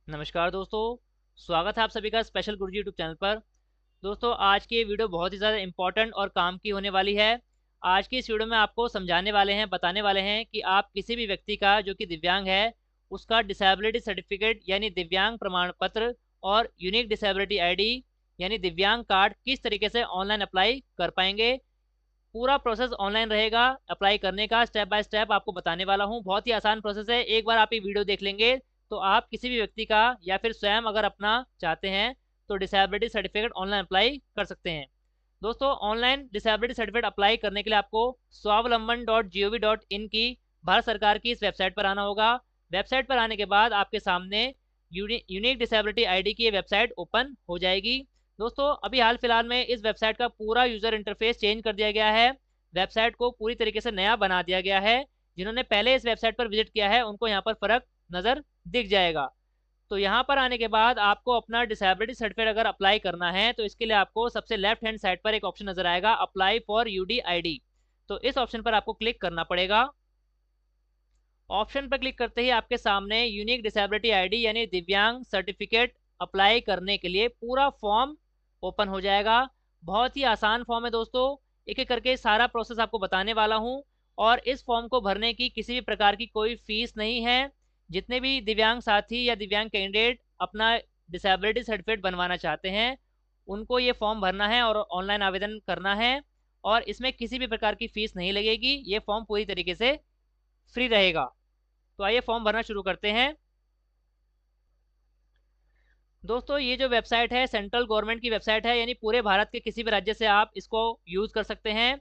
नमस्कार दोस्तों, स्वागत है आप सभी का स्पेशल गुरुजी यूट्यूब चैनल पर। दोस्तों, आज की ये वीडियो बहुत ही ज़्यादा इंपॉर्टेंट और काम की होने वाली है। आज की इस वीडियो में आपको समझाने वाले हैं, बताने वाले हैं कि आप किसी भी व्यक्ति का जो कि दिव्यांग है, उसका डिसेबिलिटी सर्टिफिकेट यानी दिव्यांग प्रमाण पत्र और यूनिक डिसेबिलिटी आईडी यानी दिव्यांग कार्ड किस तरीके से ऑनलाइन अप्लाई कर पाएंगे। पूरा प्रोसेस ऑनलाइन रहेगा। अप्लाई करने का स्टेप बाय स्टेप आपको बताने वाला हूँ। बहुत ही आसान प्रोसेस है। एक बार आप ये वीडियो देख लेंगे तो आप किसी भी व्यक्ति का या फिर स्वयं अगर अपना चाहते हैं तो डिसेबिलिटी सर्टिफिकेट ऑनलाइन अप्लाई कर सकते हैं। दोस्तों, ऑनलाइन डिसेबिलिटी सर्टिफिकेट अप्लाई करने के लिए आपको स्वावलंबन.gov.in की भारत सरकार की इस वेबसाइट पर आना होगा। वेबसाइट पर आने के बाद आपके सामने यूनिक डिसेबिलिटी आईडी की ये वेबसाइट ओपन हो जाएगी। दोस्तों, अभी हाल फिलहाल में इस वेबसाइट का पूरा यूज़र इंटरफेस चेंज कर दिया गया है। वेबसाइट को पूरी तरीके से नया बना दिया गया है। जिन्होंने पहले इस वेबसाइट पर विजिट किया है उनको यहाँ पर फ़र्क नज़र दिख जाएगा। तो यहाँ पर आने के बाद आपको अपना डिसेबिलिटी सर्टिफिकेट अगर अप्लाई करना है तो इसके लिए आपको सबसे लेफ्ट हैंड साइड पर एक ऑप्शन नज़र आएगा, अप्लाई फॉर यूडीआईडी। तो इस ऑप्शन पर आपको क्लिक करना पड़ेगा। ऑप्शन पर क्लिक करते ही आपके सामने यूनिक डिसेबिलिटी आईडी यानी दिव्यांग सर्टिफिकेट अप्लाई करने के लिए पूरा फॉर्म ओपन हो जाएगा। बहुत ही आसान फॉर्म है दोस्तों। एक एक करके सारा प्रोसेस आपको बताने वाला हूँ। और इस फॉर्म को भरने की किसी भी प्रकार की कोई फीस नहीं है। जितने भी दिव्यांग साथी या दिव्यांग कैंडिडेट अपना डिसेबिलिटी सर्टिफिकेट बनवाना चाहते हैं उनको ये फॉर्म भरना है और ऑनलाइन आवेदन करना है। और इसमें किसी भी प्रकार की फीस नहीं लगेगी। ये फॉर्म पूरी तरीके से फ्री रहेगा। तो आइए फॉर्म भरना शुरू करते हैं। दोस्तों, ये जो वेबसाइट है सेंट्रल गवर्नमेंट की वेबसाइट है, यानी पूरे भारत के किसी भी राज्य से आप इसको यूज़ कर सकते हैं।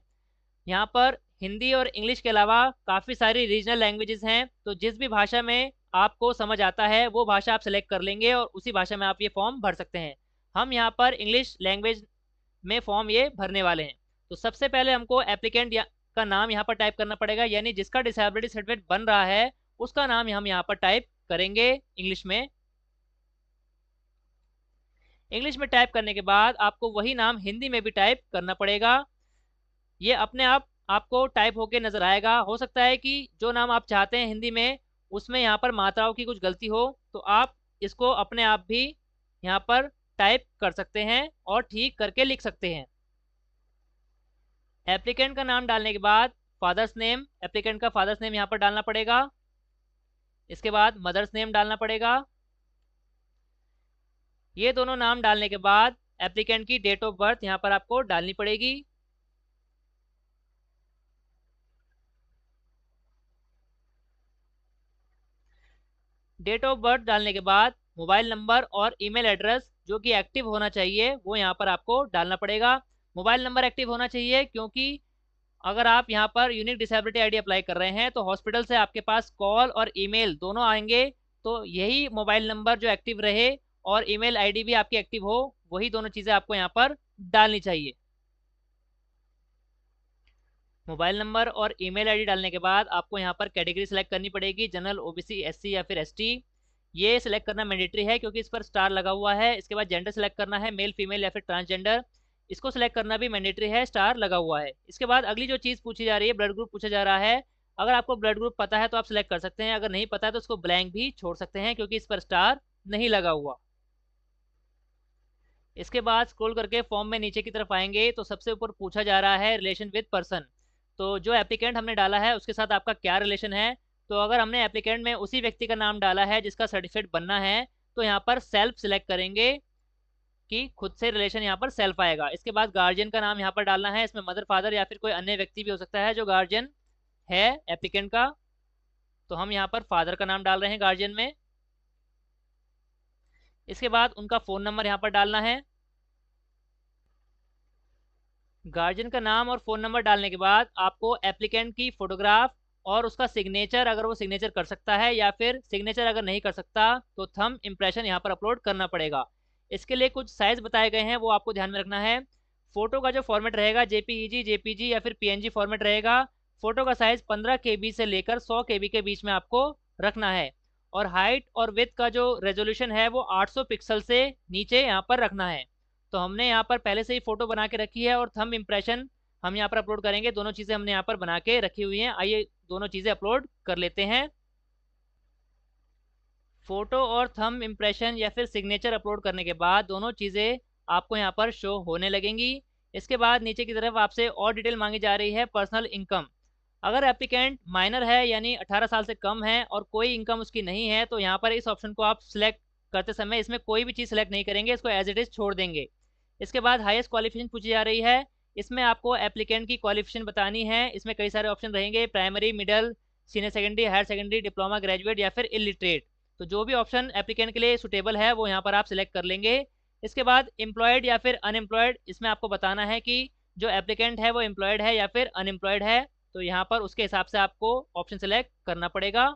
यहाँ पर हिंदी और इंग्लिश के अलावा काफ़ी सारी रीजनल लैंग्वेजेस हैं। तो जिस भी भाषा में आपको समझ आता है वो भाषा आप सेलेक्ट कर लेंगे और उसी भाषा में आप ये फॉर्म भर सकते हैं। हम यहाँ पर इंग्लिश लैंग्वेज में फॉर्म ये भरने वाले हैं। तो सबसे पहले हमको एप्लीकेंट का नाम यहाँ पर टाइप करना पड़ेगा, यानी जिसका डिसेबिलिटी सर्टिफिकेट बन रहा है उसका नाम हम यहाँ पर टाइप करेंगे इंग्लिश में। इंग्लिश में टाइप करने के बाद आपको वही नाम हिंदी में भी टाइप करना पड़ेगा। ये अपने आप आपको टाइप होके नज़र आएगा। हो सकता है कि जो नाम आप चाहते हैं हिंदी में उसमें यहाँ पर मात्राओं की कुछ गलती हो, तो आप इसको अपने आप भी यहाँ पर टाइप कर सकते हैं और ठीक करके लिख सकते हैं। एप्लीकेंट का नाम डालने के बाद फादर्स नेम, एप्लीकेंट का फादर्स नेम यहाँ पर डालना पड़ेगा। इसके बाद मदर्स नेम डालना पड़ेगा। ये दोनों नाम डालने के बाद एप्लीकेंट की डेट ऑफ बर्थ यहाँ पर आपको डालनी पड़ेगी। डेट ऑफ बर्थ डालने के बाद मोबाइल नंबर और ईमेल एड्रेस जो कि एक्टिव होना चाहिए वो यहाँ पर आपको डालना पड़ेगा। मोबाइल नंबर एक्टिव होना चाहिए क्योंकि अगर आप यहाँ पर यूनिक डिसेबिलिटी आईडी अप्लाई कर रहे हैं तो हॉस्पिटल से आपके पास कॉल और ईमेल दोनों आएंगे। तो यही मोबाइल नंबर जो एक्टिव रहे और ईमेल आईडी भी आपकी एक्टिव हो, वही दोनों चीज़ें आपको यहाँ पर डालनी चाहिए। मोबाइल नंबर और ईमेल आईडी डालने के बाद आपको यहाँ पर कैटेगरी सेलेक्ट करनी पड़ेगी, जनरल, ओबीसी, एससी या फिर एसटी। ये सिलेक्ट करना मैंडेटरी है क्योंकि इस पर स्टार लगा हुआ है। इसके बाद जेंडर सेलेक्ट करना है, मेल, फीमेल या फिर ट्रांसजेंडर। इसको सिलेक्ट करना भी मैंडेटरी है, स्टार लगा हुआ है। इसके बाद अगली जो चीज़ पूछी जा रही है, ब्लड ग्रुप पूछा जा रहा है। अगर आपको ब्लड ग्रुप पता है तो आप सिलेक्ट कर सकते हैं, अगर नहीं पता है तो उसको ब्लैंक भी छोड़ सकते हैं क्योंकि इस पर स्टार नहीं लगा हुआ। इसके बाद स्क्रॉल करके फॉर्म में नीचे की तरफ आएंगे तो सबसे ऊपर पूछा जा रहा है रिलेशन विद पर्सन। तो जो एप्लीकेंट हमने डाला है उसके साथ आपका क्या रिलेशन है। तो अगर हमने एप्लीकेंट में उसी व्यक्ति का नाम डाला है जिसका सर्टिफिकेट बनना है तो यहाँ पर सेल्फ सिलेक्ट करेंगे कि खुद से रिलेशन यहाँ पर सेल्फ आएगा। इसके बाद गार्जियन का नाम यहाँ पर डालना है। इसमें मदर, फादर या फिर कोई अन्य व्यक्ति भी हो सकता है जो गार्जियन है एप्लीकेंट का। तो हम यहाँ पर फादर का नाम डाल रहे हैं गार्जियन में। इसके बाद उनका फ़ोन नंबर यहाँ पर डालना है। गार्जियन का नाम और फ़ोन नंबर डालने के बाद आपको एप्लीकेंट की फ़ोटोग्राफ और उसका सिग्नेचर, अगर वो सिग्नेचर कर सकता है या फिर सिग्नेचर अगर नहीं कर सकता तो थंब इम्प्रेशन यहाँ पर अपलोड करना पड़ेगा। इसके लिए कुछ साइज़ बताए गए हैं, वो आपको ध्यान में रखना है। फ़ोटो का जो फॉर्मेट रहेगा जेपीईजी, जेपीजी या फिर पीएनजी फॉर्मेट रहेगा। फ़ोटो का साइज़ 15 KB से लेकर 100 KB के बीच में आपको रखना है। और हाइट और विड्थ का जो रेजोल्यूशन है वो 800 पिक्सल से नीचे यहाँ पर रखना है। तो हमने यहाँ पर पहले से ही फ़ोटो बना के रखी है और थंब इम्प्रेशन हम यहाँ पर अपलोड करेंगे। दोनों चीज़ें हमने यहाँ पर बना के रखी हुई हैं। आइए दोनों चीज़ें अपलोड कर लेते हैं। फ़ोटो और थंब इम्प्रेशन या फिर सिग्नेचर अपलोड करने के बाद दोनों चीज़ें आपको यहाँ पर शो होने लगेंगी। इसके बाद नीचे की तरफ आपसे और डिटेल मांगी जा रही है पर्सनल इनकम। अगर एप्लीकेंट माइनर है यानी 18 साल से कम है और कोई इनकम उसकी नहीं है, तो यहाँ पर इस ऑप्शन को आप सिलेक्ट करते समय इसमें कोई भी चीज़ सेलेक्ट नहीं करेंगे, इसको एज इट इज़ छोड़ देंगे। इसके बाद हाईएस्ट क्वालिफिकेशन पूछी जा रही है। इसमें आपको एप्लीकेंट की क्वालिफिकेशन बतानी है। इसमें कई सारे ऑप्शन रहेंगे, primary, middle, senior secondary, higher secondary, diploma, graduate या फिर इलिटरेट। तो जो भी ऑप्शन एप्लीकेंट के लिए सुटेबल है वो यहाँ पर आप सिलेक्ट कर लेंगे। इसके बाद एम्प्लॉयड या फिर अनएम्प्लॉयड, इसमें आपको बताना है कि जो एप्लीकेंट है वो एम्प्लॉयड है या फिर अनएम्प्लॉयड है। तो यहाँ पर उसके हिसाब से आपको ऑप्शन सेलेक्ट करना पड़ेगा।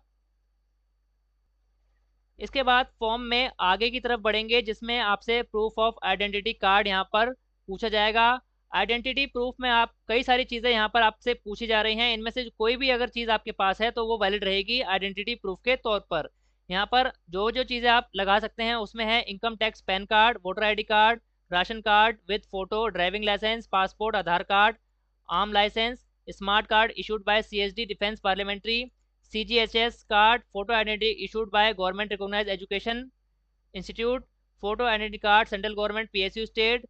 इसके बाद फॉर्म में आगे की तरफ बढ़ेंगे, जिसमें आपसे प्रूफ ऑफ आइडेंटिटी कार्ड यहाँ पर पूछा जाएगा। आइडेंटिटी प्रूफ में आप कई सारी चीज़ें यहाँ पर आपसे पूछी जा रही हैं। इनमें से कोई भी अगर चीज़ आपके पास है तो वो वैलिड रहेगी आइडेंटिटी प्रूफ के तौर पर। यहाँ पर जो जो चीज़ें आप लगा सकते हैं उसमें है income tax PAN card, voter ID card, ration card with photo, driving licence, passport, Aadhaar card, arm licence, smart card issued by CSD defence parliamentary, CGHS card, photo identity issued by government recognised education institute, photo identity card central government PSU state,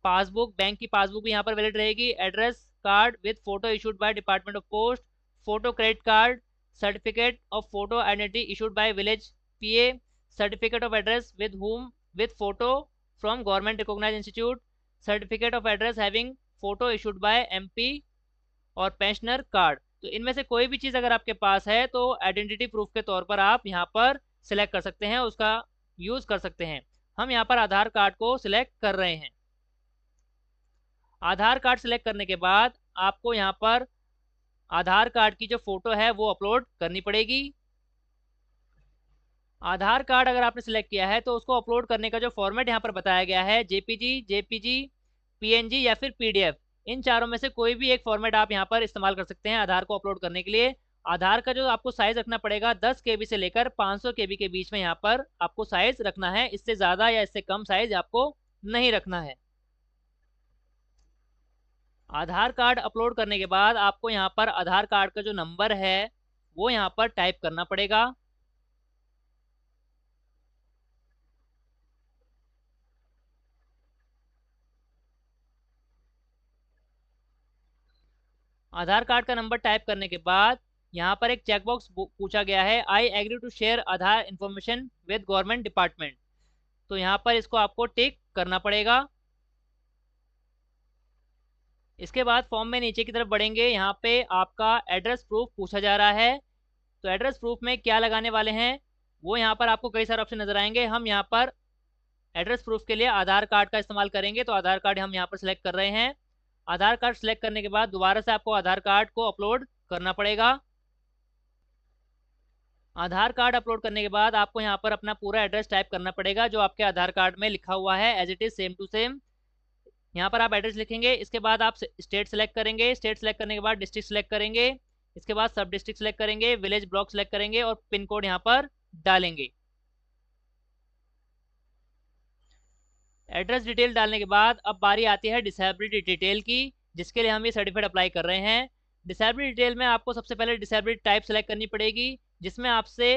passbook, bank की passbook भी यहाँ पर valid रहेगी, address card with photo issued by department of post, photo credit card, certificate of photo identity issued by village PA, certificate of address with home with photo from government recognised institute, certificate of address having photo issued by MP और pensioner card. तो इनमें से कोई भी चीज़ अगर आपके पास है तो आइडेंटिटी प्रूफ के तौर पर आप यहाँ पर सिलेक्ट कर सकते हैं, उसका यूज़ कर सकते हैं। हम यहाँ पर आधार कार्ड को सिलेक्ट कर रहे हैं। आधार कार्ड सिलेक्ट करने के बाद आपको यहाँ पर आधार कार्ड की जो फोटो है वो अपलोड करनी पड़ेगी। आधार कार्ड अगर आपने सिलेक्ट किया है तो उसको अपलोड करने का जो फॉर्मेट यहाँ पर बताया गया है, JPG, PNG या फिर PDF, इन चारों में से कोई भी एक फॉर्मेट आप यहाँ पर इस्तेमाल कर सकते हैं आधार को अपलोड करने के लिए। आधार का जो आपको साइज़ रखना पड़ेगा 10 KB से लेकर 500 KB के बीच में यहाँ पर आपको साइज़ रखना है। इससे ज़्यादा या इससे कम साइज़ आपको नहीं रखना है। आधार कार्ड अपलोड करने के बाद आपको यहाँ पर आधार कार्ड का जो नंबर है वो यहाँ पर टाइप करना पड़ेगा। आधार कार्ड का नंबर टाइप करने के बाद यहाँ पर एक चेकबॉक्स पूछा गया है, I agree to share Aadhaar information with government department. तो यहाँ पर इसको आपको टिक करना पड़ेगा। इसके बाद फॉर्म में नीचे की तरफ बढ़ेंगे, यहाँ पे आपका एड्रेस प्रूफ पूछा जा रहा है। तो एड्रेस प्रूफ में क्या लगाने वाले हैं वो यहाँ पर आपको कई सारे ऑप्शन नजर आएंगे। हम यहाँ पर एड्रेस प्रूफ के लिए आधार कार्ड का इस्तेमाल करेंगे, तो आधार कार्ड हम यहाँ पर सिलेक्ट कर रहे हैं। आधार कार्ड सिलेक्ट करने के बाद दोबारा से आपको आधार कार्ड को अपलोड करना पड़ेगा। आधार कार्ड अपलोड करने के बाद आपको यहाँ पर अपना पूरा एड्रेस टाइप करना पड़ेगा जो आपके आधार कार्ड में लिखा हुआ है, as it is same to same. यहाँ पर आप एड्रेस लिखेंगे। इसके बाद आप स्टेट सेलेक्ट करेंगे। स्टेट सेलेक्ट करने के बाद डिस्ट्रिक्ट सेलेक्ट करेंगे। इसके बाद सब डिस्ट्रिक्ट सेलेक्ट करेंगे, विलेज ब्लॉक सेलेक्ट करेंगे और पिन कोड यहाँ पर डालेंगे। एड्रेस डिटेल डालने के बाद अब बारी आती है डिसेबिलिटी डिटेल की, जिसके लिए हम ये सर्टिफिकेट अप्लाई कर रहे हैं। डिसेबिलिटी डिटेल में आपको सबसे पहले डिसेबिलिटी टाइप सेलेक्ट करनी पड़ेगी, जिसमें आपसे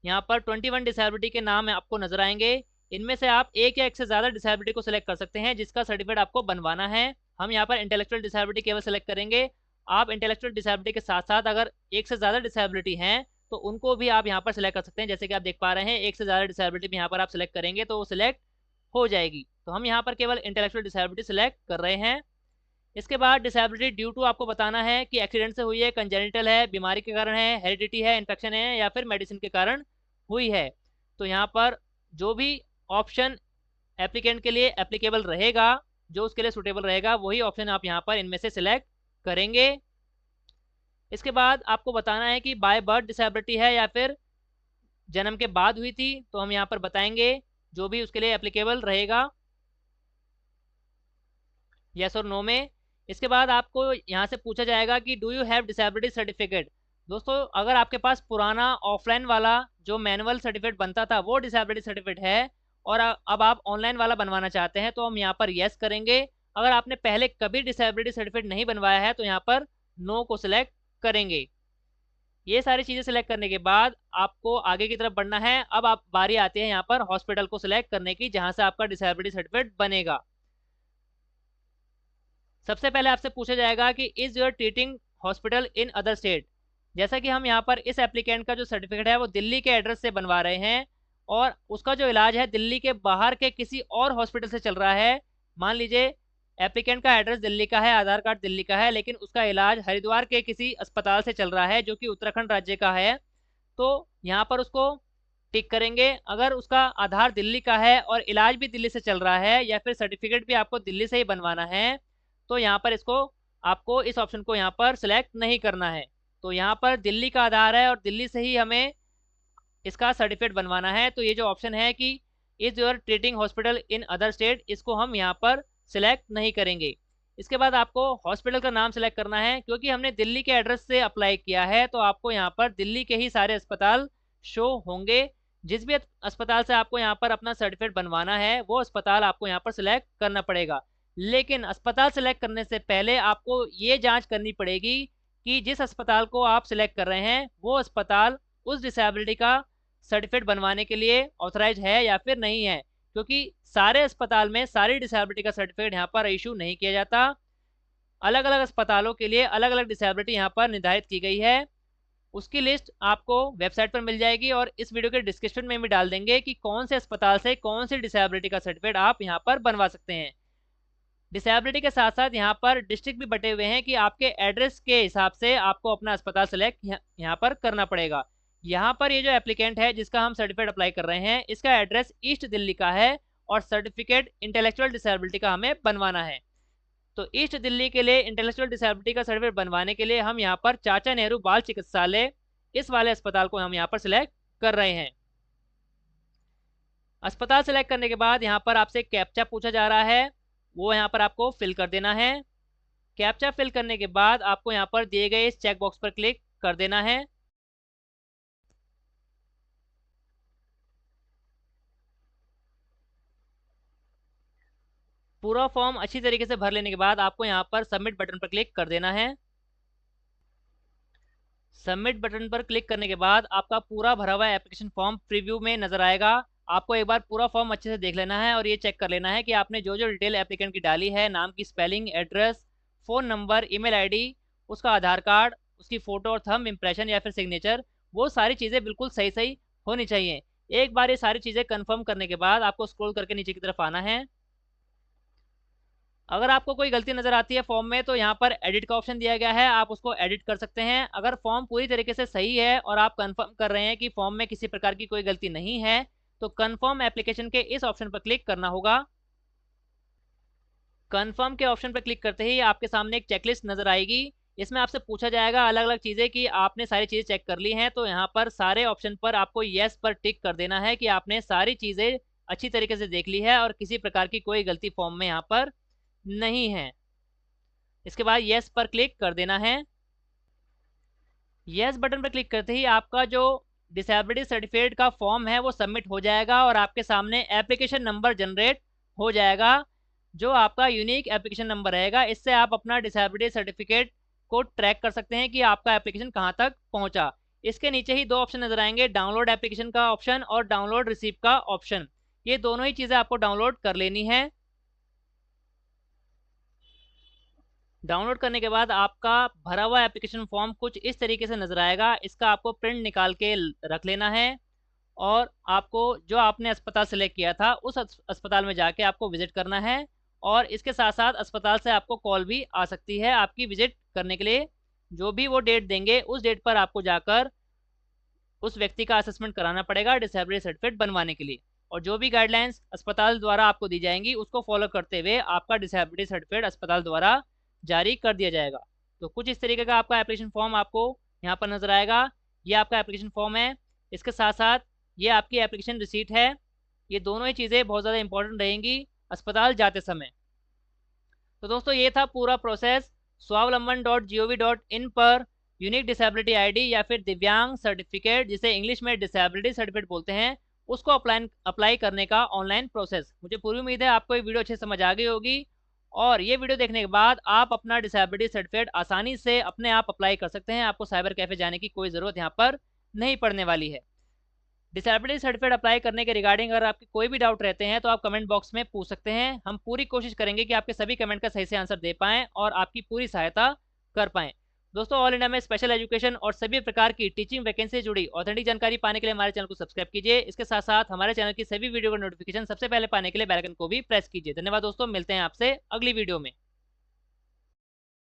यहाँ पर 21 डिसेबिलिटी के नाम आपको नजर आएंगे। इनमें से आप एक या एक से ज़्यादा डिसेबिलिटी को सिलेक्ट कर सकते हैं जिसका सर्टिफिकेट आपको बनवाना है। हम यहाँ पर इंटेलेक्चुअल डिसेबिलिटी केवल सेलेक्ट करेंगे। आप इंटेलेक्चुअल डिसेबिलिटी के साथ साथ अगर एक से ज़्यादा डिसेबिलिटी हैं तो उनको भी आप यहाँ पर सिलेक्ट कर सकते हैं। जैसे कि आप देख पा रहे हैं, एक से ज़्यादा डिसेबिलिटी भी यहाँ पर आप सिलेक्ट करेंगे तो वो सिलेक्ट हो जाएगी। तो हम यहाँ पर केवल इंटेलेक्चुअल डिसेबिलिटी सिलेक्ट कर रहे हैं। इसके बाद डिसेबिलिटी ड्यू टू आपको बताना है कि एक्सीडेंट से हुई है, कंजेनिटल है, बीमारी के कारण है, हेरिडिटी है, इन्फेक्शन है या फिर मेडिसिन के कारण हुई है। तो यहाँ पर जो भी ऑप्शन एप्लीकेंट के लिए एप्लीकेबल रहेगा, जो उसके लिए सुटेबल रहेगा, वही ऑप्शन आप यहाँ पर इनमें से सिलेक्ट करेंगे। इसके बाद आपको बताना है कि बाय बर्थ डिसेबिलिटी है या फिर जन्म के बाद हुई थी, तो हम यहाँ पर बताएंगे जो भी उसके लिए एप्लीकेबल रहेगा, यस और नो में। इसके बाद आपको यहाँ से पूछा जाएगा कि do you have disability certificate. दोस्तों, अगर आपके पास पुराना ऑफलाइन वाला जो मैनुअल सर्टिफिकेट बनता था वो डिसेबिलिटी सर्टिफिकेट है और अब आप ऑनलाइन वाला बनवाना चाहते हैं, तो हम यहाँ पर यस करेंगे। अगर आपने पहले कभी डिसेबिलिटी सर्टिफिकेट नहीं बनवाया है तो यहाँ पर नो को सिलेक्ट करेंगे। ये सारी चीज़ें सिलेक्ट करने के बाद आपको आगे की तरफ बढ़ना है। अब आप बारी आती है यहाँ पर हॉस्पिटल को सिलेक्ट करने की, जहाँ से आपका डिसेबिलिटी सर्टिफिकेट बनेगा। सबसे पहले आपसे पूछा जाएगा कि is your treating hospital in other state. जैसा कि हम यहाँ पर इस एप्लीकेंट का जो सर्टिफिकेट है वो दिल्ली के एड्रेस से बनवा रहे हैं और उसका जो इलाज है दिल्ली के बाहर के किसी और हॉस्पिटल से चल रहा है। मान लीजिए एप्लीकेंट का एड्रेस दिल्ली का है, आधार कार्ड दिल्ली का है, लेकिन उसका इलाज हरिद्वार के किसी अस्पताल से चल रहा है जो कि उत्तराखंड राज्य का है। तो यहाँ पर उसको टिक करेंगे। अगर उसका आधार दिल्ली का है और इलाज भी दिल्ली से चल रहा है या फिर सर्टिफिकेट भी आपको दिल्ली से ही बनवाना है, तो यहाँ पर इसको आपको इस ऑप्शन को यहाँ पर सिलेक्ट नहीं करना है। तो यहाँ पर दिल्ली का आधार है और दिल्ली से ही हमें इसका सर्टिफिकेट बनवाना है। तो ये जो ऑप्शन है कि is your treating hospital in other state, इसको हम यहाँ पर सिलेक्ट नहीं करेंगे। इसके बाद आपको हॉस्पिटल का नाम सिलेक्ट करना है। क्योंकि हमने दिल्ली के एड्रेस से अप्लाई किया है तो आपको यहाँ पर दिल्ली के ही सारे अस्पताल शो होंगे। जिस भी अस्पताल से आपको यहाँ पर अपना सर्टिफिकेट बनवाना है वो अस्पताल आपको यहाँ पर सिलेक्ट करना पड़ेगा। लेकिन अस्पताल सिलेक्ट करने से पहले आपको ये जांच करनी पड़ेगी कि जिस अस्पताल को आप सिलेक्ट कर रहे हैं वो अस्पताल उस डिसेबिलिटी का सर्टिफिकेट बनवाने के लिए ऑथराइज है या फिर नहीं है। क्योंकि सारे अस्पताल में सारी डिसेबिलिटी का सर्टिफिकेट यहाँ पर इशू नहीं किया जाता। अलग अलग अस्पतालों के लिए अलग अलग डिसेबिलिटी यहाँ पर निर्धारित की गई है। उसकी लिस्ट आपको वेबसाइट पर मिल जाएगी और इस वीडियो के डिस्क्रिप्शन में भी डाल देंगे कि कौन से अस्पताल से कौन सी डिसेबिलिटी का सर्टिफिकेट आप यहाँ पर बनवा सकते हैं। डिसेबिलिटी के साथ साथ यहाँ पर डिस्ट्रिक्ट भी बटे हुए हैं कि आपके एड्रेस के हिसाब से आपको अपना अस्पताल सेलेक्ट यहाँ पर करना पड़ेगा। यहाँ पर ये जो एप्लीकेंट है जिसका हम सर्टिफिकेट अप्लाई कर रहे हैं, इसका एड्रेस ईस्ट दिल्ली का है और सर्टिफिकेट इंटेलेक्चुअल डिसेबिलिटी का हमें बनवाना है। तो ईस्ट दिल्ली के लिए इंटेलेक्चुअल डिसेबिलिटी का सर्टिफिकेट बनवाने के लिए हम यहाँ पर चाचा नेहरू बाल चिकित्सालय, इस वाले अस्पताल को हम यहाँ पर सिलेक्ट कर रहे हैं। अस्पताल सिलेक्ट करने के बाद यहाँ पर आपसे कैप्चा पूछा जा रहा है, वो यहाँ पर आपको फिल कर देना है। कैप्चा फिल करने के बाद आपको यहाँ पर दिए गए इस चेक बॉक्स पर क्लिक कर देना है। पूरा फॉर्म अच्छी तरीके से भर लेने के बाद आपको यहाँ पर सबमिट बटन पर क्लिक कर देना है। सबमिट बटन पर क्लिक करने के बाद आपका पूरा भरा हुआ एप्लीकेशन फॉर्म प्रीव्यू में नजर आएगा। आपको एक बार पूरा फॉर्म अच्छे से देख लेना है और ये चेक कर लेना है कि आपने जो जो डिटेल एप्लीकेंट की डाली है, नाम की spelling, address, phone number, email ID, उसका आधार कार्ड, उसकी फ़ोटो और थंब इम्प्रेशन या फिर सिग्नेचर, वो सारी चीज़ें बिल्कुल सही सही होनी चाहिए। एक बार ये सारी चीज़ें कन्फर्म करने के बाद आपको स्क्रॉल करके नीचे की तरफ आना है। अगर आपको कोई गलती नजर आती है फॉर्म में तो यहाँ पर एडिट का ऑप्शन दिया गया है, आप उसको एडिट कर सकते हैं। अगर फॉर्म पूरी तरीके से सही है और आप कंफर्म कर रहे हैं कि फॉर्म में किसी प्रकार की कोई गलती नहीं है तो कंफर्म एप्लीकेशन के इस ऑप्शन पर क्लिक करना होगा। कंफर्म के ऑप्शन पर क्लिक करते ही आपके सामने एक चेकलिस्ट नजर आएगी। इसमें आपसे पूछा जाएगा अलग अलग चीज़ें कि आपने सारी चीज़ें चेक कर ली हैं। तो यहाँ पर सारे ऑप्शन पर आपको येस पर टिक कर देना है कि आपने सारी चीज़ें अच्छी तरीके से देख ली है और किसी प्रकार की कोई गलती फॉर्म में यहाँ पर नहीं है। इसके बाद यस पर क्लिक कर देना है। यस बटन पर क्लिक करते ही आपका जो डिसेबिलिटी सर्टिफिकेट का फॉर्म है वो सबमिट हो जाएगा और आपके सामने एप्लीकेशन नंबर जनरेट हो जाएगा, जो आपका यूनिक एप्लीकेशन नंबर रहेगा। इससे आप अपना डिसेबिलिटी सर्टिफिकेट को ट्रैक कर सकते हैं कि आपका एप्लीकेशन कहाँ तक पहुँचा। इसके नीचे ही दो ऑप्शन नजर आएंगे, डाउनलोड एप्लीकेशन का ऑप्शन और डाउनलोड रिसीप्ट का ऑप्शन। ये दोनों ही चीज़ें आपको डाउनलोड कर लेनी है। डाउनलोड करने के बाद आपका भरा हुआ एप्लीकेशन फॉर्म कुछ इस तरीके से नजर आएगा। इसका आपको प्रिंट निकाल के रख लेना है और आपको जो आपने अस्पताल सेलेक्ट किया था उस अस्पताल में जाके आपको विजिट करना है। और इसके साथ साथ अस्पताल से आपको कॉल भी आ सकती है आपकी विजिट करने के लिए। जो भी वो डेट देंगे उस डेट पर आपको जाकर उस व्यक्ति का असेसमेंट कराना पड़ेगा डिसेबिलिटी सर्टिफिकेट बनवाने के लिए। और जो भी गाइडलाइंस अस्पताल द्वारा आपको दी जाएंगी उसको फॉलो करते हुए आपका डिसेबिलिटी सर्टिफिकेट अस्पताल द्वारा जारी कर दिया जाएगा। तो कुछ इस तरीके का आपका एप्लीकेशन फॉर्म आपको यहाँ पर नजर आएगा। ये आपका एप्लीकेशन फॉर्म है, इसके साथ साथ ये आपकी एप्लीकेशन रिसीट है। ये दोनों ही चीज़ें बहुत ज़्यादा इंपॉर्टेंट रहेंगी अस्पताल जाते समय। तो दोस्तों ये था पूरा प्रोसेस। swavlamban.gov.in पर यूनिक डिसेबिलिटी आईडी या फिर दिव्यांग सर्टिफिकेट, जिसे इंग्लिश में डिसेबिलिटी सर्टिफिकेट बोलते हैं, उसको अप्लाई करने का ऑनलाइन प्रोसेस। मुझे पूरी उम्मीद है आपको ये वीडियो अच्छे समझ आ गई होगी और ये वीडियो देखने के बाद आप अपना डिसेबिलिटी सर्टिफिकेट आसानी से अपने आप अप्लाई कर सकते हैं। आपको साइबर कैफे जाने की कोई ज़रूरत यहाँ पर नहीं पड़ने वाली है। डिसेबिलिटी सर्टिफिकेट अप्लाई करने के रिगार्डिंग अगर आपके कोई भी डाउट रहते हैं तो आप कमेंट बॉक्स में पूछ सकते हैं। हम पूरी कोशिश करेंगे कि आपके सभी कमेंट का सही से आंसर दे पाएँ और आपकी पूरी सहायता कर पाएँ। दोस्तों, ऑल इंडिया में स्पेशल एजुकेशन और सभी प्रकार की टीचिंग वैकेंसी से जुड़ी ऑथेंटिक जानकारी पाने के लिए हमारे चैनल को सब्सक्राइब कीजिए। इसके साथ साथ हमारे चैनल की सभी वीडियो का नोटिफिकेशन सबसे पहले पाने के लिए बेल आइकन को भी प्रेस कीजिए। धन्यवाद दोस्तों, मिलते हैं आपसे अगली वीडियो में।